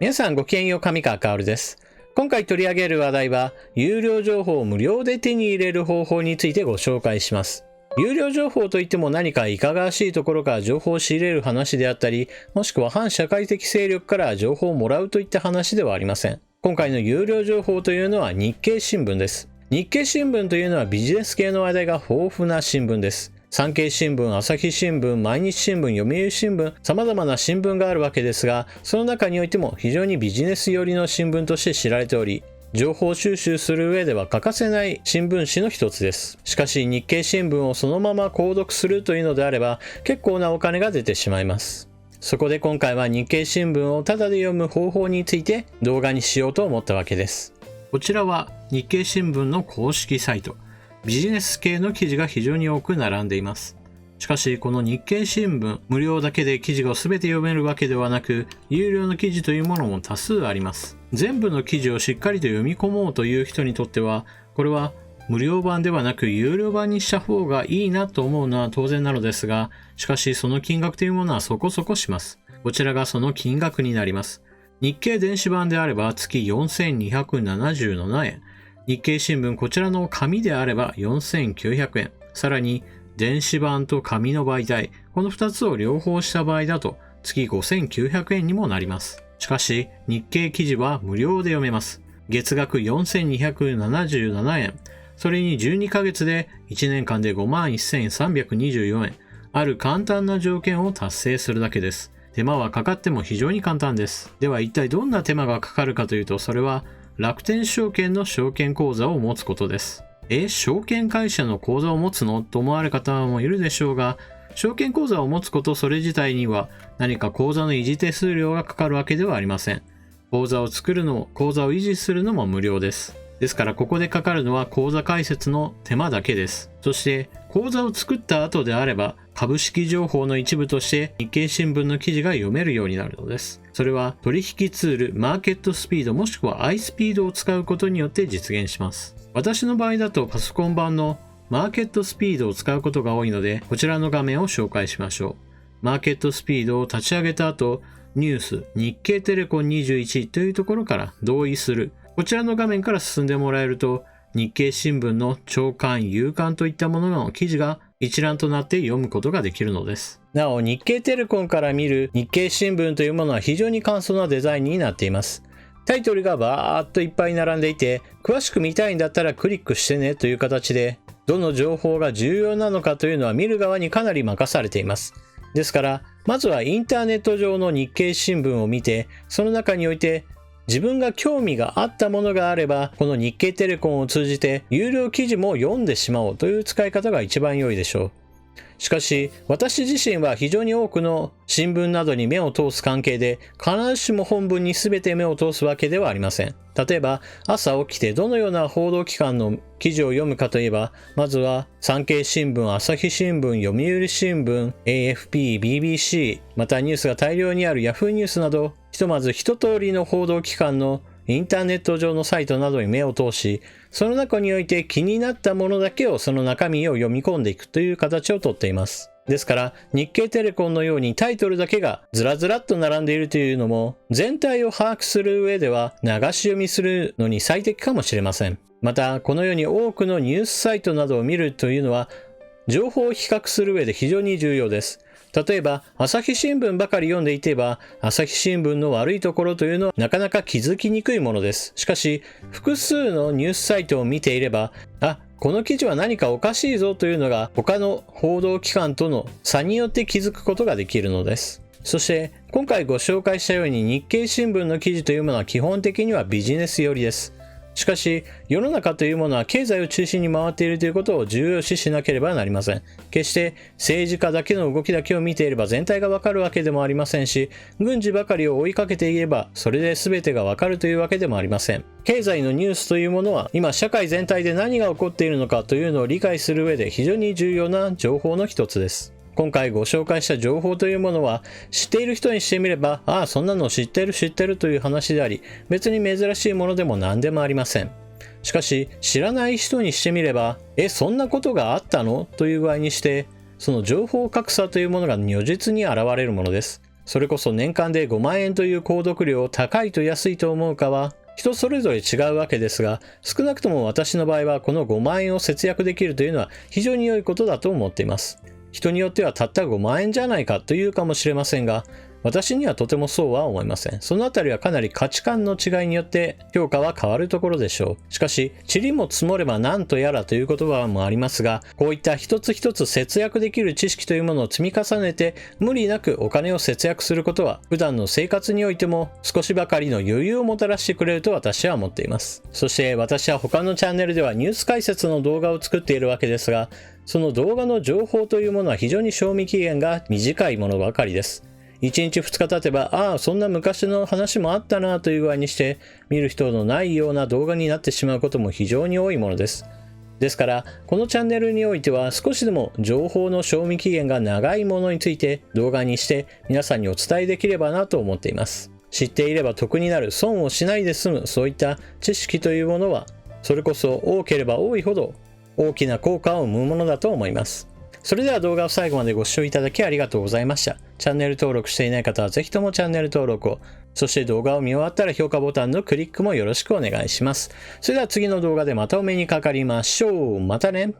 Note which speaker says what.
Speaker 1: 皆さんごきげんよう、上川薫です。今回取り上げる話題は、有料情報を無料で手に入れる方法についてご紹介します。有料情報といっても何かいかがわしいところから情報を仕入れる話であったり、もしくは反社会的勢力から情報をもらうといった話ではありません。今回の有料情報というのは日経新聞です。日経新聞というのはビジネス系の話題が豊富な新聞です。産経新聞、朝日新聞、毎日新聞、読売新聞、様々な新聞があるわけですが、その中においても非常にビジネス寄りの新聞として知られており、情報収集する上では欠かせない新聞紙の一つです。しかし日経新聞をそのまま購読するというのであれば、結構なお金が出てしまいます。そこで今回は日経新聞をタダで読む方法について動画にしようと思ったわけです。こちらは日経新聞の公式サイト。ビジネス系の記事が非常に多く並んでいます。しかしこの日経新聞、無料だけで記事が全て読めるわけではなく、有料の記事というものも多数あります。全部の記事をしっかりと読み込もうという人にとっては、これは無料版ではなく有料版にした方がいいなと思うのは当然なのですが、しかしその金額というものはそこそこします。こちらがその金額になります。日経電子版であれば月4277円。日経新聞こちらの紙であれば4900円。さらに電子版と紙の媒体、この2つを両方した場合だと月5900円にもなります。しかし日経記事は無料で読めます。月額4277円。それに12ヶ月で1年間で51,324円。ある簡単な条件を達成するだけです。手間はかかっても非常に簡単です。では一体どんな手間がかかるかというと、それは楽天証券の証券口座を持つことです。証券会社の口座を持つのと思われる方もいるでしょうが、証券口座を持つことそれ自体には何か口座の維持手数料がかかるわけではありません。口座を作るのも口座を維持するのも無料です。ですからここでかかるのは口座開設の手間だけです。そして口座を作った後であれば株式情報の一部として日経新聞の記事が読めるようになるのです。それは取引ツールマーケットスピードもしくは iSpeed を使うことによって実現します。私の場合だとパソコン版のマーケットスピードを使うことが多いので、こちらの画面を紹介しましょう。マーケットスピードを立ち上げた後、ニュース、日経テレコン21というところから同意する。こちらの画面から進んでもらえると、日経新聞の朝刊、夕刊といったものの記事が一覧となって読むことができるのです。なお、日経テレコンから見る日経新聞というものは非常に簡素なデザインになっています。タイトルがバーっといっぱい並んでいて、詳しく見たいんだったらクリックしてねという形で、どの情報が重要なのかというのは見る側にかなり任されています。ですから、まずはインターネット上の日経新聞を見て、その中において自分が興味があったものがあれば、この日経テレコンを通じて有料記事も読んでしまおうという使い方が一番良いでしょう。しかし、私自身は非常に多くの新聞などに目を通す関係で、必ずしも本文に全て目を通すわけではありません。例えば、朝起きてどのような報道機関の記事を読むかといえば、まずは産経新聞、朝日新聞、読売新聞、AFP、BBC、またニュースが大量にある Yahoo ニュースなど、ひとまず一通りの報道機関のインターネット上のサイトなどに目を通し、その中において気になったものだけをその中身を読み込んでいくという形をとっています。ですから、日経テレコンのようにタイトルだけがずらずらっと並んでいるというのも、全体を把握する上では流し読みするのに最適かもしれません。また、このように多くのニュースサイトなどを見るというのは、情報を比較する上で非常に重要です。例えば、朝日新聞ばかり読んでいてば、朝日新聞の悪いところというのはなかなか気づきにくいものです。しかし、複数のニュースサイトを見ていれば、この記事は何かおかしいぞというのが他の報道機関との差によって気づくことができるのです。そして、今回ご紹介したように日経新聞の記事というものは基本的にはビジネス寄りです。しかし、世の中というものは経済を中心に回っているということを重要視しなければなりません。決して政治家だけの動きだけを見ていれば全体がわかるわけでもありませんし、軍事ばかりを追いかけていればそれで全てがわかるというわけでもありません。経済のニュースというものは今社会全体で何が起こっているのかというのを理解する上で非常に重要な情報の一つです。今回ご紹介した情報というものは知っている人にしてみれば、そんなの知ってるという話であり、別に珍しいものでも何でもありません。しかし知らない人にしてみれば、そんなことがあったのという具合にして、その情報格差というものが如実に現れるものです。それこそ年間で5万円という購読料を高いと安いと思うかは人それぞれ違うわけですが、少なくとも私の場合はこの5万円を節約できるというのは非常に良いことだと思っています。人によってはたった5万円じゃないかというかもしれませんが、私にはとてもそうは思いません。そのあたりはかなり価値観の違いによって評価は変わるところでしょう。しかし、塵も積もればなんとやらという言葉もありますが、こういった一つ一つ節約できる知識というものを積み重ねて、無理なくお金を節約することは、普段の生活においても少しばかりの余裕をもたらしてくれると私は思っています。そして私は他のチャンネルではニュース解説の動画を作っているわけですが、その動画の情報というものは非常に賞味期限が短いものばかりです。1日2日経てば、ああ、そんな昔の話もあったなという具合にして、見る人のないような動画になってしまうことも非常に多いものです。ですから、このチャンネルにおいては少しでも情報の賞味期限が長いものについて動画にして皆さんにお伝えできればなと思っています。知っていれば得になる、損をしないで済む、そういった知識というものは、それこそ多ければ多いほど大きな効果を生むものだと思います。それでは動画を最後までご視聴いただきありがとうございました。チャンネル登録していない方はぜひともチャンネル登録を。そして動画を見終わったら評価ボタンのクリックもよろしくお願いします。それでは次の動画でまたお目にかかりましょう。またね。